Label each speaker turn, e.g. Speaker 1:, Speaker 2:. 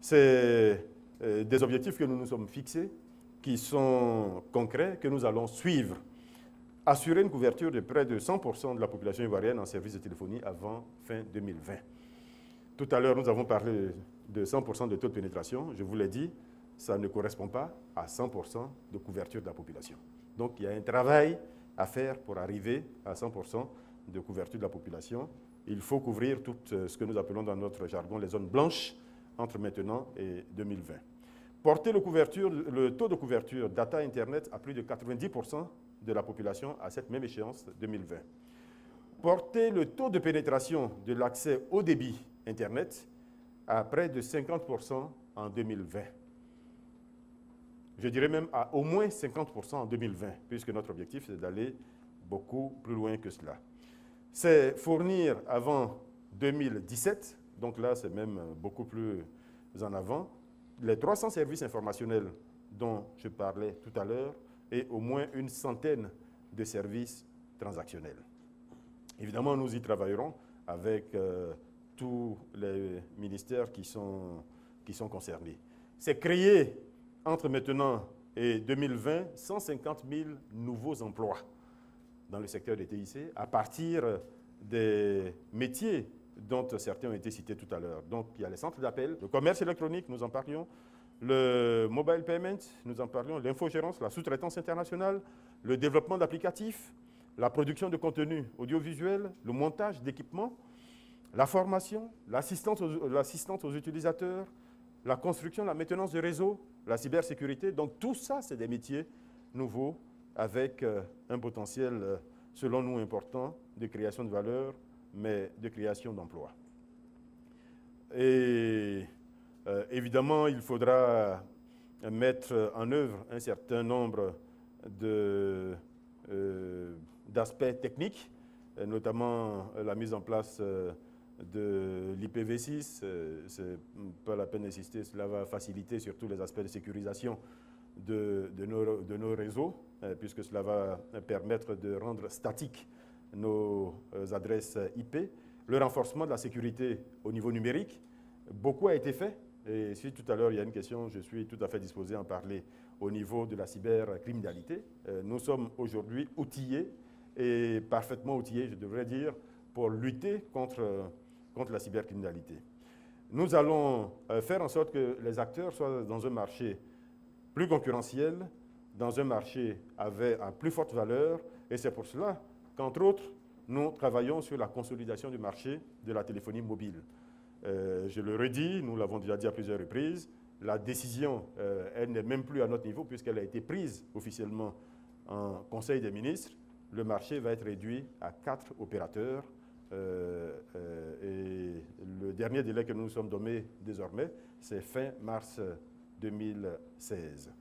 Speaker 1: C'est des objectifs que nous nous sommes fixés, qui sont concrets, que nous allons suivre. Assurer une couverture de près de 100% de la population ivoirienne en service de téléphonie avant fin 2020. Tout à l'heure, nous avons parlé de 100% de taux de pénétration. Je vous l'ai dit, ça ne correspond pas à 100% de couverture de la population. Donc, il y a un travail à faire pour arriver à 100% de couverture de la population. Il faut couvrir tout ce que nous appelons dans notre jargon les zones blanches entre maintenant et 2020. Porter le taux de couverture data Internet à plus de 90% de la population à cette même échéance 2020. Porter le taux de pénétration de l'accès au débit Internet à près de 50% en 2020. Je dirais même à au moins 50% en 2020, puisque notre objectif, c'est d'aller beaucoup plus loin que cela. C'est fournir avant 2017, donc là, c'est même beaucoup plus en avant, les 300 services informationnels dont je parlais tout à l'heure et au moins une centaine de services transactionnels. Évidemment, nous y travaillerons avec tous les ministères qui sont concernés. C'est créer entre maintenant et 2020 150 000 nouveaux emplois dans le secteur des TIC à partir des métiers dont certains ont été cités tout à l'heure. Donc, il y a les centres d'appel, le commerce électronique, nous en parlions, le mobile payment, nous en parlions, l'infogérance, la sous-traitance internationale, le développement d'applicatifs, la production de contenu audiovisuel, le montage d'équipements, la formation, l'assistance aux utilisateurs, la construction, la maintenance de réseaux, la cybersécurité. Donc tout ça, c'est des métiers nouveaux avec un potentiel, selon nous, important de création de valeur, mais de création d'emplois. Et évidemment, il faudra mettre en œuvre un certain nombre d'aspects techniques, notamment la mise en place de l'IPv6, c'est pas la peine d'insister, cela va faciliter surtout les aspects de sécurisation de nos réseaux, puisque cela va permettre de rendre statiques nos adresses IP. Le renforcement de la sécurité au niveau numérique, beaucoup a été fait, et si tout à l'heure il y a une question, je suis tout à fait disposé à en parler au niveau de la cybercriminalité. Nous sommes aujourd'hui outillés, et parfaitement outillés, je devrais dire, pour lutter contre la cybercriminalité. Nous allons faire en sorte que les acteurs soient dans un marché plus concurrentiel, dans un marché à plus forte valeur, et c'est pour cela qu'entre autres, nous travaillons sur la consolidation du marché de la téléphonie mobile. Je le redis, nous l'avons déjà dit à plusieurs reprises, la décision, elle n'est même plus à notre niveau puisqu'elle a été prise officiellement en Conseil des ministres. Le marché va être réduit à 4 opérateurs et le dernier délai que nous nous sommes donnés désormais, c'est fin mars 2016.